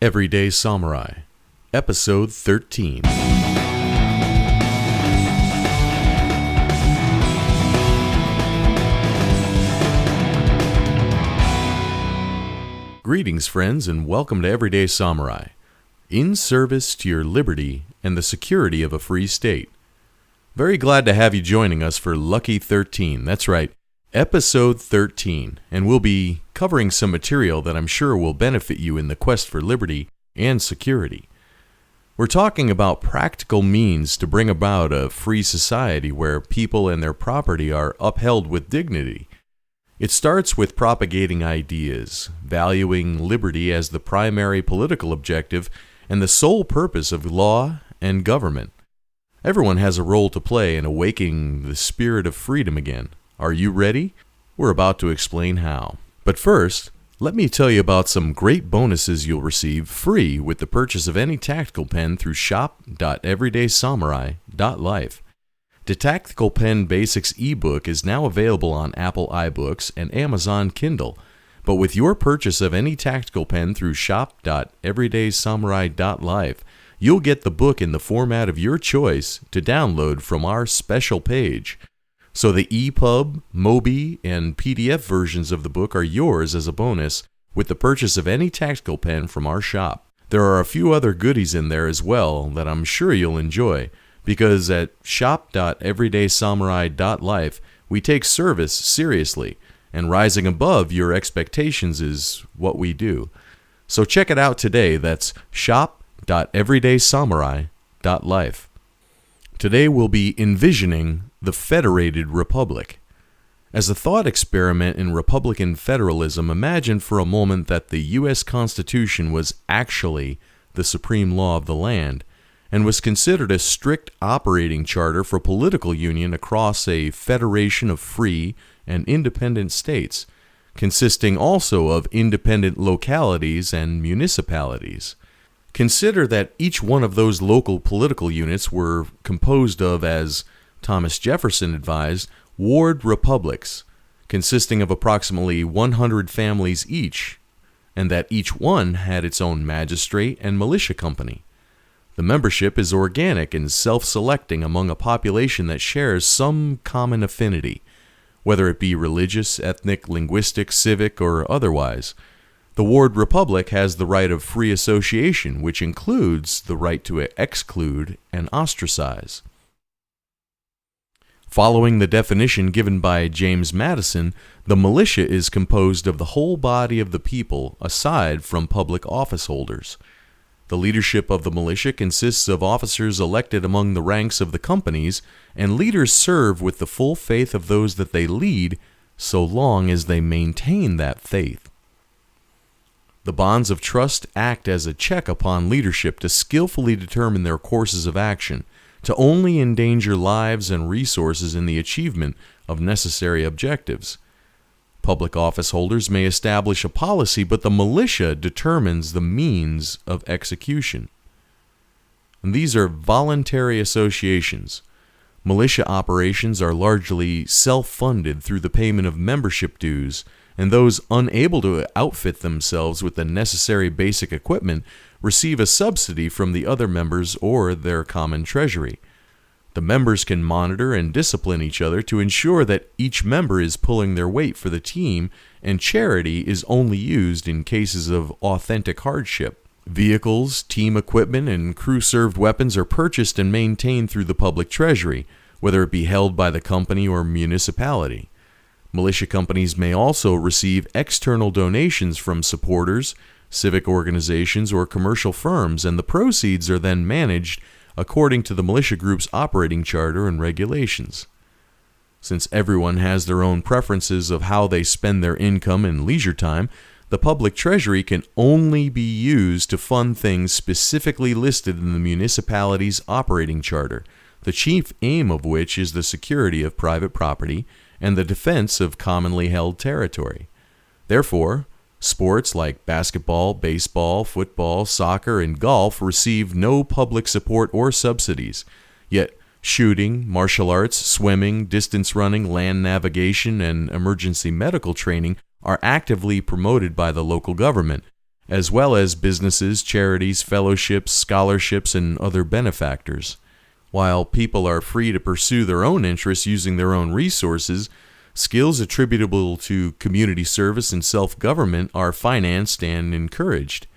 Everyday Samurai, Episode 13. Greetings, friends, and welcome to Everyday Samurai, in service to your liberty and the security of a free state. Very glad to have you joining us for Lucky 13. That's right, Episode 13, and we'll be covering some material that I'm sure will benefit you in the quest for liberty and security. We're talking about practical means to bring about a free society where people and their property are upheld with dignity. It starts with propagating ideas, valuing liberty as the primary political objective and the sole purpose of law and government. Everyone has a role to play in awakening the spirit of freedom again. Are you ready? We're about to explain how. But first, let me tell you about some great bonuses you'll receive free with the purchase of any tactical pen through shop.everydaysamurai.life. The Tactical Pen Basics ebook is now available on Apple iBooks and Amazon Kindle. But with your purchase of any tactical pen through shop.everydaysamurai.life, you'll get the book in the format of your choice to download from our special page. So the EPUB, MOBI, and PDF versions of the book are yours as a bonus with the purchase of any tactical pen from our shop. There are a few other goodies in there as well that I'm sure you'll enjoy, because at shop.everydaysamurai.life we take service seriously, and rising above your expectations is what we do. So check it out today. That's shop.everydaysamurai.life. Today we'll be envisioning the Federated Republic. As a thought experiment in Republican federalism, imagine for a moment that the U.S. Constitution was actually the supreme law of the land and was considered a strict operating charter for political union across a federation of free and independent states, consisting also of independent localities and municipalities. Consider that each one of those local political units were composed of, as Thomas Jefferson advised, ward republics, consisting of approximately 100 families each, and that each one had its own magistrate and militia company. The membership is organic and self-selecting among a population that shares some common affinity, whether it be religious, ethnic, linguistic, civic, or otherwise. The ward republic has the right of free association, which includes the right to exclude and ostracize. Following the definition given by James Madison, the militia is composed of the whole body of the people aside from public office holders. The leadership of the militia consists of officers elected among the ranks of the companies, and leaders serve with the full faith of those that they lead, so long as they maintain that faith. The bonds of trust act as a check upon leadership to skillfully determine their courses of action, to only endanger lives and resources in the achievement of necessary objectives. Public office holders may establish a policy, but the militia determines the means of execution. And these are voluntary associations. Militia operations are largely self-funded through the payment of membership dues, and those unable to outfit themselves with the necessary basic equipment receive a subsidy from the other members or their common treasury. The members can monitor and discipline each other to ensure that each member is pulling their weight for the team, and charity is only used in cases of authentic hardship. Vehicles, team equipment, and crew-served weapons are purchased and maintained through the public treasury, whether it be held by the company or municipality. Militia companies may also receive external donations from supporters, civic organizations, or commercial firms, and the proceeds are then managed according to the militia group's operating charter and regulations. Since everyone has their own preferences of how they spend their income and leisure time, the public treasury can only be used to fund things specifically listed in the municipality's operating charter, the chief aim of which is the security of private property and the defense of commonly held territory. Therefore, sports like basketball, baseball, football, soccer, and golf receive no public support or subsidies, yet shooting, martial arts, swimming, distance running, land navigation, and emergency medical training are actively promoted by the local government, as well as businesses, charities, fellowships, scholarships, and other benefactors. While people are free to pursue their own interests using their own resources, skills attributable to community service and self-government are financed and encouraged.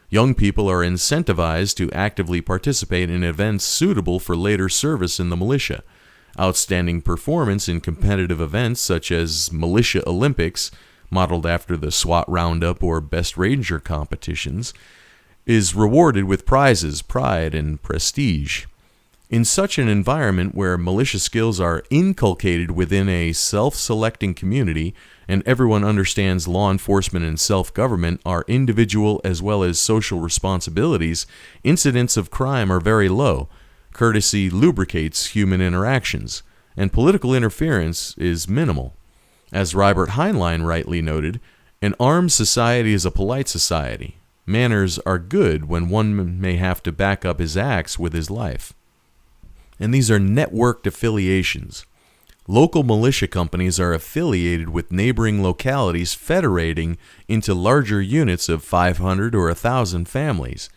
Young people are incentivized to actively participate in events suitable for later service in the militia. Outstanding performance in competitive events such as Militia Olympics, modeled after the SWAT Roundup or Best Ranger competitions, is rewarded with prizes, pride, and prestige. In such an environment where militia skills are inculcated within a self-selecting community and everyone understands law enforcement and self-government are individual as well as social responsibilities, incidents of crime are very low. Courtesy lubricates human interactions, and political interference is minimal. As Robert Heinlein rightly noted, an armed society is a polite society. Manners are good when one may have to back up his acts with his life. And these are networked affiliations. Local militia companies are affiliated with neighboring localities, federating into larger units of 500 or 1,000 families.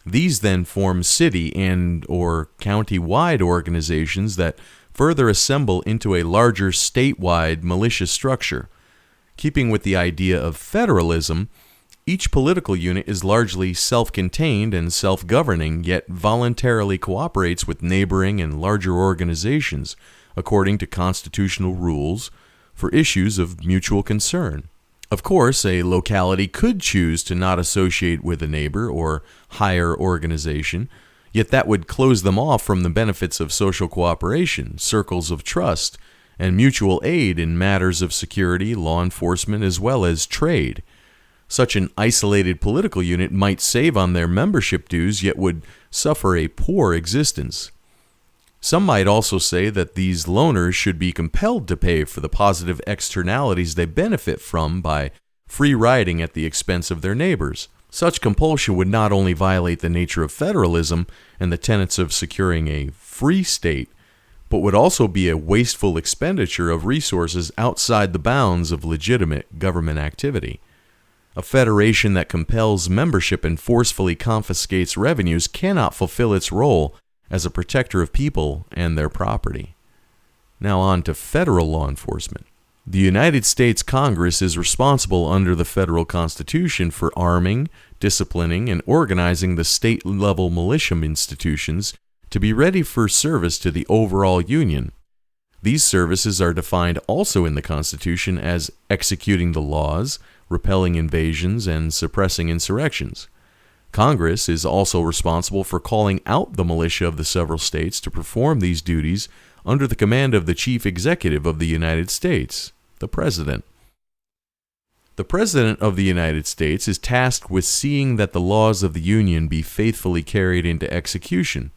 These then form city and or county-wide organizations that further assemble into a larger statewide militia structure. Keeping with the idea of federalism, each political unit is largely self-contained and self-governing, yet voluntarily cooperates with neighboring and larger organizations according to constitutional rules for issues of mutual concern. Of course, a locality could choose to not associate with a neighbor or higher organization, yet that would close them off from the benefits of social cooperation, circles of trust, and mutual aid in matters of security, law enforcement, as well as trade. Such an isolated political unit might save on their membership dues, yet would suffer a poor existence. Some might also say that these loners should be compelled to pay for the positive externalities they benefit from by free riding at the expense of their neighbors. Such compulsion would not only violate the nature of federalism and the tenets of securing a free state, but would also be a wasteful expenditure of resources outside the bounds of legitimate government activity. A federation that compels membership and forcefully confiscates revenues cannot fulfill its role as a protector of people and their property. Now on to federal law enforcement. The United States Congress is responsible under the federal Constitution for arming, disciplining, and organizing the state-level militia institutions to be ready for service to the overall Union. These services are defined also in the Constitution as executing the laws, repelling invasions, and suppressing insurrections. Congress is also responsible for calling out the militia of the several states to perform these duties under the command of the Chief Executive of the United States, the President. The President of the United States is tasked with seeing that the laws of the Union be faithfully carried into execution.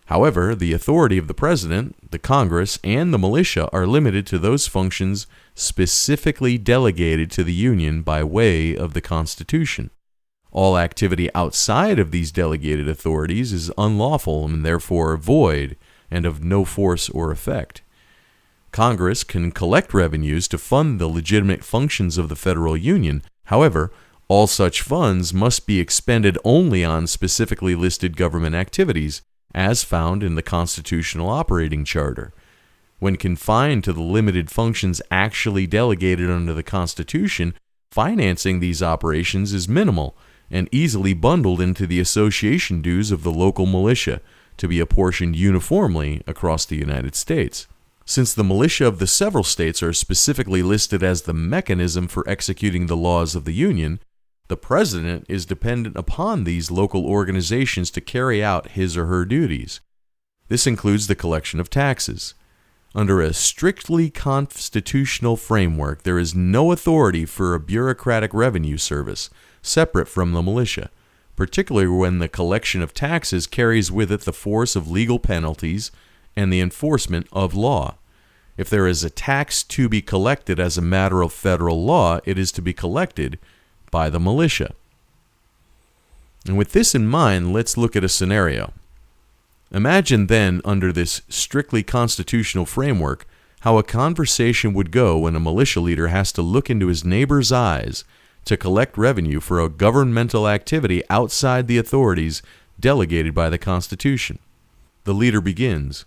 However, the authority of the President, the Congress, and the militia are limited to those functions specifically delegated to the Union by way of the Constitution. All activity outside of these delegated authorities is unlawful and therefore void and of no force or effect. Congress can collect revenues to fund the legitimate functions of the federal union. However, all such funds must be expended only on specifically listed government activities, as found in the Constitutional Operating Charter. When confined to the limited functions actually delegated under the Constitution, financing these operations is minimal and easily bundled into the association dues of the local militia to be apportioned uniformly across the United States. Since the militia of the several states are specifically listed as the mechanism for executing the laws of the Union, the President is dependent upon these local organizations to carry out his or her duties. This includes the collection of taxes. Under a strictly constitutional framework, there is no authority for a bureaucratic revenue service separate from the militia, particularly when the collection of taxes carries with it the force of legal penalties and the enforcement of law. If there is a tax to be collected as a matter of federal law, it is to be collected by the militia. And with this in mind, let's look at a scenario. Imagine then, under this strictly constitutional framework, how a conversation would go when a militia leader has to look into his neighbor's eyes to collect revenue for a governmental activity outside the authorities delegated by the Constitution. The leader begins,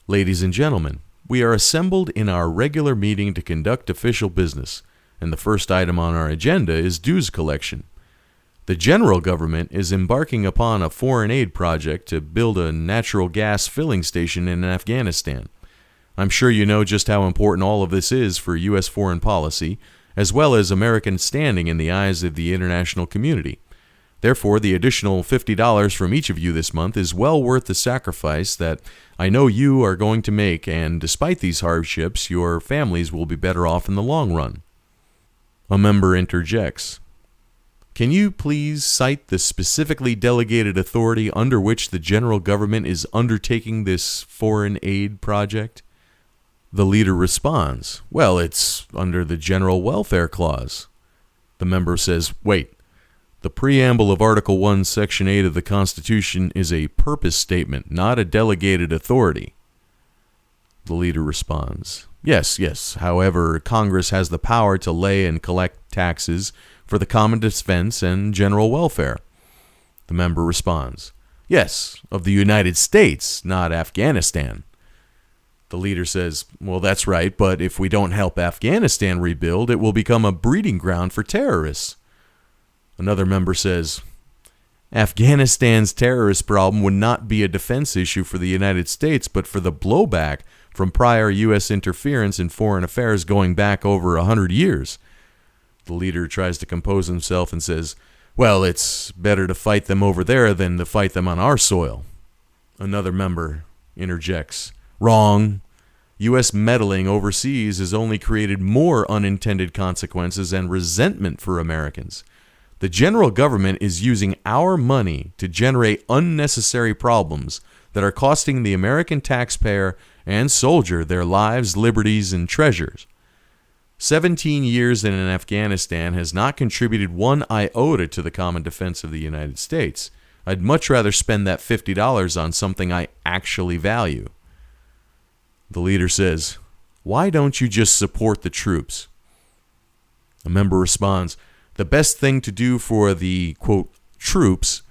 "Ladies and gentlemen, we are assembled in our regular meeting to conduct official business, and the first item on our agenda is dues collection. The general government is embarking upon a foreign aid project to build a natural gas filling station in Afghanistan. I'm sure you know just how important all of this is for U.S. foreign policy, as well as American standing in the eyes of the international community. Therefore, the additional $50 from each of you this month is well worth the sacrifice that I know you are going to make, and despite these hardships, your families will be better off in the long run." A member interjects, "Can you please cite the specifically delegated authority under which the general government is undertaking this foreign aid project?" The leader responds, "Well, it's under the General Welfare Clause." The member says, "Wait, the preamble of Article 1, Section 8 of the Constitution is a purpose statement, not a delegated authority." The leader responds, Yes. However, Congress has the power to lay and collect taxes for the common defense and general welfare." The member responds, "Yes, of the United States, not Afghanistan." The leader says, "Well, that's right, but if we don't help Afghanistan rebuild, it will become a breeding ground for terrorists." Another member says, "Afghanistan's terrorist problem would not be a defense issue for the United States, but for the blowback from prior U.S. interference in foreign affairs going back over 100 years. The leader tries to compose himself and says, "Well, it's better to fight them over there than to fight them on our soil." Another member interjects, "Wrong. U.S. meddling overseas has only created more unintended consequences and resentment for Americans. The general government is using our money to generate unnecessary problems that are costing the American taxpayer and soldier their lives, liberties, and treasures. 17 years in Afghanistan has not contributed one iota to the common defense of the United States. I'd much rather spend that $50 on something I actually value." The leader says, "Why don't you just support the troops?" A member responds, "The best thing to do for the, quote, troops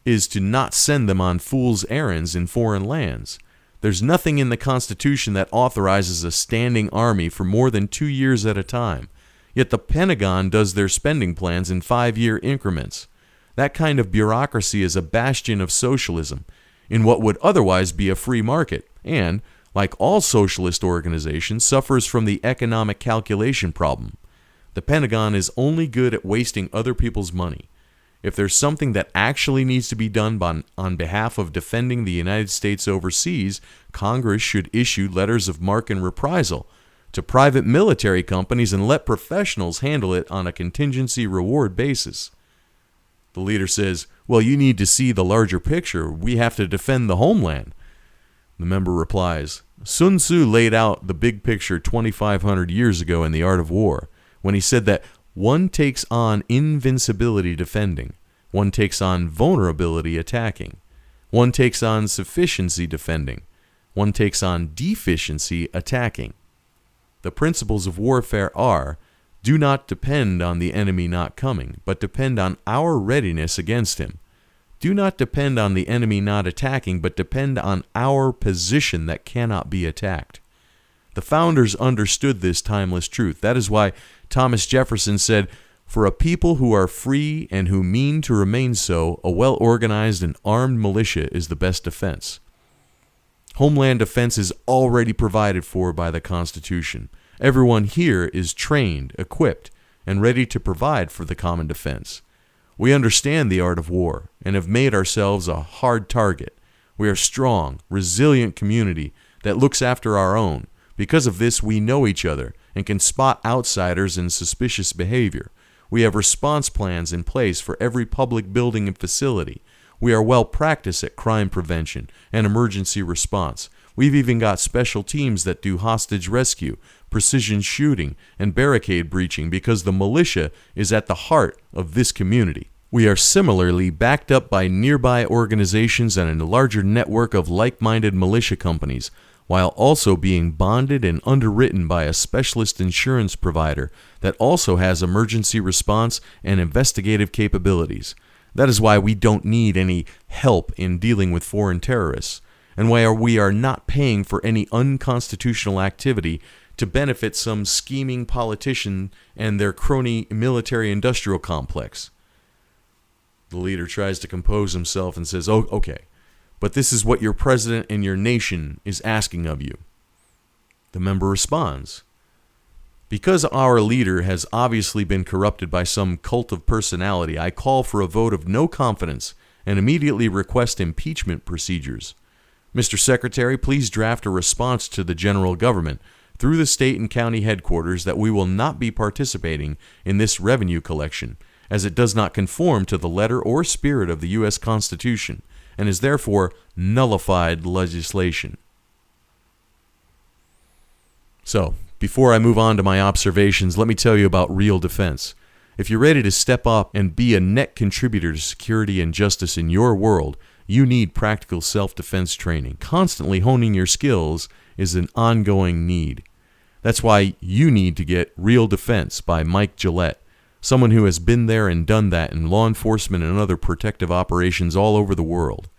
is to not send them on fool's errands in foreign lands. There's nothing in the Constitution that authorizes a standing army for more than 2 years at a time. Yet the Pentagon does their spending plans in 5-year increments. That kind of bureaucracy is a bastion of socialism in what would otherwise be a free market, and, like all socialist organizations, suffers from the economic calculation problem. The Pentagon is only good at wasting other people's money. If there's something that actually needs to be done on behalf of defending the United States overseas, Congress should issue letters of marque and reprisal to private military companies and let professionals handle it on a contingency reward basis." The leader says, "Well, you need to see the larger picture. We have to defend the homeland." The member replies, "Sun Tzu laid out the big picture 2,500 years ago in The Art of War, when he said that one takes on invincibility defending, one takes on vulnerability attacking, one takes on sufficiency defending, one takes on deficiency attacking. The principles of warfare are, do not depend on the enemy not coming, but depend on our readiness against him. Do not depend on the enemy not attacking, but depend on our position that cannot be attacked." The founders understood this timeless truth. That is why Thomas Jefferson said, "For a people who are free and who mean to remain so, a well-organized and armed militia is the best defense." Homeland defense is already provided for by the Constitution. Everyone here is trained, equipped, and ready to provide for the common defense. We understand the art of war and have made ourselves a hard target. We are a strong, resilient community that looks after our own. Because of this, we know each other and can spot outsiders and suspicious behavior. We have response plans in place for every public building and facility. We are well practiced at crime prevention and emergency response. We've even got special teams that do hostage rescue, precision shooting, and barricade breaching because the militia is at the heart of this community. We are similarly backed up by nearby organizations and a larger network of like-minded militia companies. while also being bonded and underwritten by a specialist insurance provider that also has emergency response and investigative capabilities. That is why we don't need any help in dealing with foreign terrorists, and why we are not paying for any unconstitutional activity to benefit some scheming politician and their crony military-industrial complex. The leader tries to compose himself and says, "Oh, okay, but this is what your president and your nation is asking of you." The member responds, "Because our leader has obviously been corrupted by some cult of personality, I call for a vote of no confidence and immediately request impeachment procedures. Mr. Secretary, please draft a response to the general government through the state and county headquarters that we will not be participating in this revenue collection, as it does not conform to the letter or spirit of the U.S. Constitution and is therefore nullified legislation." So, before I move on to my observations, let me tell you about Real Defense. If you're ready to step up and be a net contributor to security and justice in your world, you need practical self-defense training. Constantly honing your skills is an ongoing need. That's why you need to get Real Defense by Mike Gillette, someone who has been there and done that in law enforcement and other protective operations all over the world.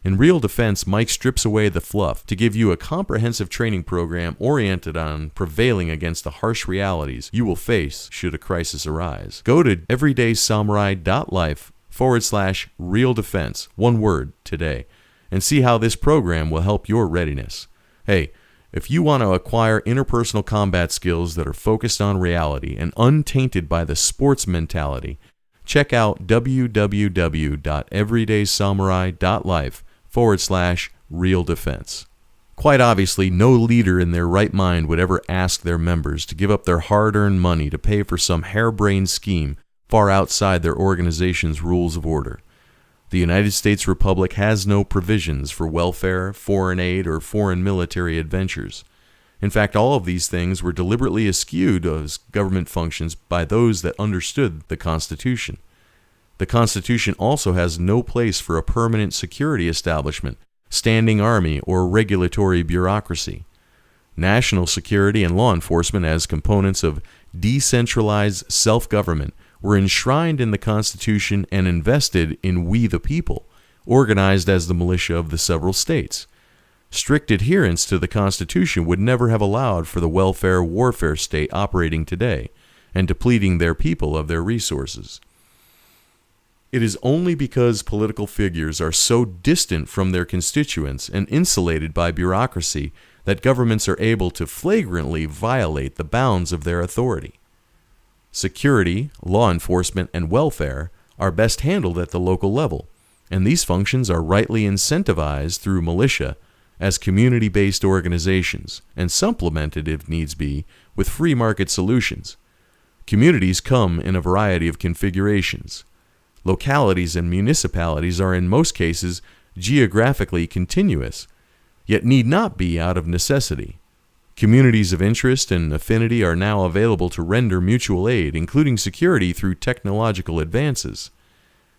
In Real Defense, Mike strips away the fluff to give you a comprehensive training program oriented on prevailing against the harsh realities you will face should a crisis arise. Go to everydaysamurai.life/Real Defense, one word, today, and see how this program will help your readiness. Hey, if you want to acquire interpersonal combat skills that are focused on reality and untainted by the sports mentality, check out www.everydaysamurai.life/Real Defense. Quite obviously, no leader in their right mind would ever ask their members to give up their hard-earned money to pay for some harebrained scheme far outside their organization's rules of order. The United States Republic has no provisions for welfare, foreign aid, or foreign military adventures. In fact, all of these things were deliberately eschewed as government functions by those that understood the Constitution. The Constitution also has no place for a permanent security establishment, standing army, or regulatory bureaucracy. National security and law enforcement as components of decentralized self-government were enshrined in the Constitution and invested in we the people, organized as the militia of the several states. Strict adherence to the Constitution would never have allowed for the welfare warfare state operating today and depleting their people of their resources. It is only because political figures are so distant from their constituents and insulated by bureaucracy that governments are able to flagrantly violate the bounds of their authority. Security, law enforcement, and welfare are best handled at the local level, and these functions are rightly incentivized through militia as community-based organizations and supplemented, if needs be, with free market solutions. Communities come in a variety of configurations. Localities and municipalities are in most cases geographically continuous, yet need not be out of necessity. Communities of interest and affinity are now available to render mutual aid, including security through technological advances.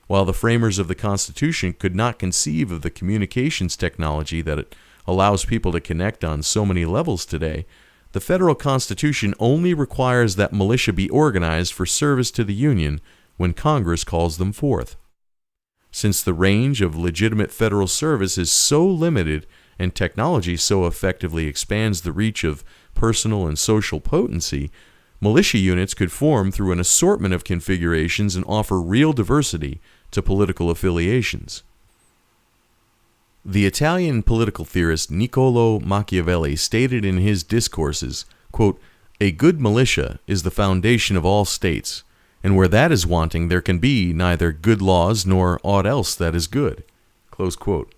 While the framers of the Constitution could not conceive of the communications technology that allows people to connect on so many levels today, the federal Constitution only requires that militia be organized for service to the Union when Congress calls them forth. Since the range of legitimate federal service is so limited and technology so effectively expands the reach of personal and social potency, militia units could form through an assortment of configurations and offer real diversity to political affiliations. The Italian political theorist Niccolò Machiavelli stated in his discourses, quote, "A good militia is the foundation of all states, and where that is wanting there can be neither good laws nor aught else that is good." Close quote.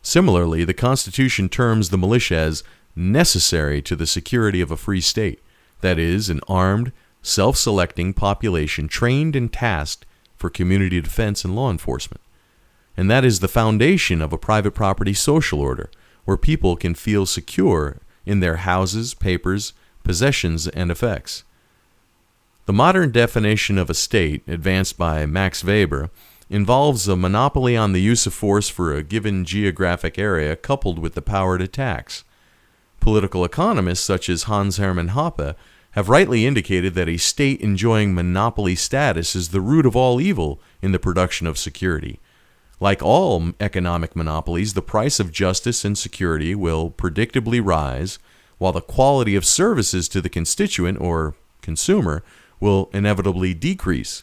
Similarly, the Constitution terms the militia as necessary to the security of a free state, that is, an armed, self-selecting population trained and tasked for community defense and law enforcement. And that is the foundation of a private property social order, where people can feel secure in their houses, papers, possessions, and effects. The modern definition of a state, advanced by Max Weber, involves a monopoly on the use of force for a given geographic area coupled with the power to tax. Political economists such as Hans Hermann Hoppe have rightly indicated that a state enjoying monopoly status is the root of all evil in the production of security. Like all economic monopolies, the price of justice and security will predictably rise, while the quality of services to the constituent or consumer will inevitably decrease.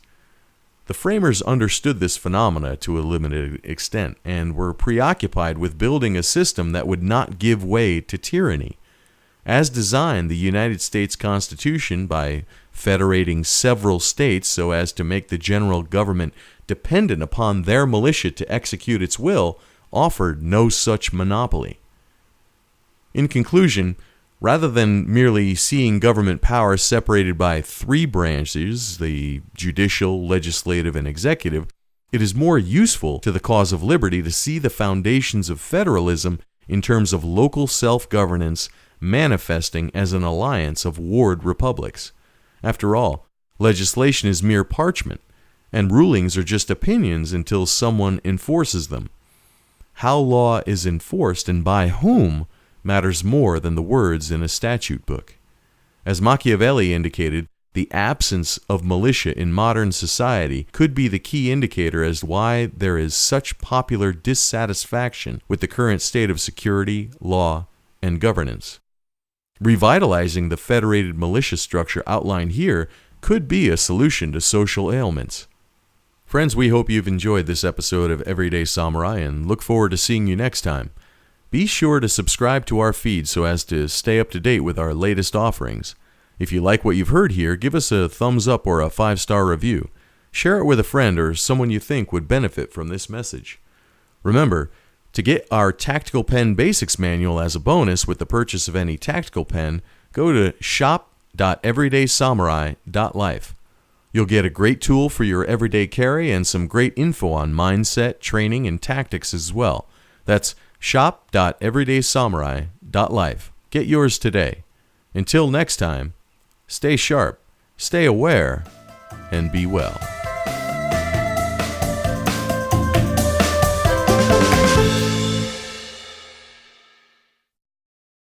The framers understood this phenomena to a limited extent and were preoccupied with building a system that would not give way to tyranny. As designed, the United States Constitution, by federating several states so as to make the general government dependent upon their militia to execute its will, offered no such monopoly. In conclusion, rather than merely seeing government power separated by three branches, the judicial, legislative, and executive, it is more useful to the cause of liberty to see the foundations of federalism in terms of local self-governance manifesting as an alliance of ward republics. After all, legislation is mere parchment, and rulings are just opinions until someone enforces them. How law is enforced and by whom matters more than the words in a statute book. As Machiavelli indicated, the absence of militia in modern society could be the key indicator as to why there is such popular dissatisfaction with the current state of security, law, and governance. Revitalizing the federated militia structure outlined here could be a solution to social ailments. Friends, we hope you've enjoyed this episode of Everyday Samurai and look forward to seeing you next time. Be sure to subscribe to our feed so as to stay up to date with our latest offerings. If you like what you've heard here, give us a thumbs up or a 5-star review. Share it with a friend or someone you think would benefit from this message. Remember, to get our Tactical Pen Basics Manual as a bonus with the purchase of any tactical pen, go to shop.everydaysamurai.life. You'll get a great tool for your everyday carry and some great info on mindset, training, and tactics as well. That's shop.everydaysamurai.life. Get yours today. Until next time, stay sharp, stay aware, and be well.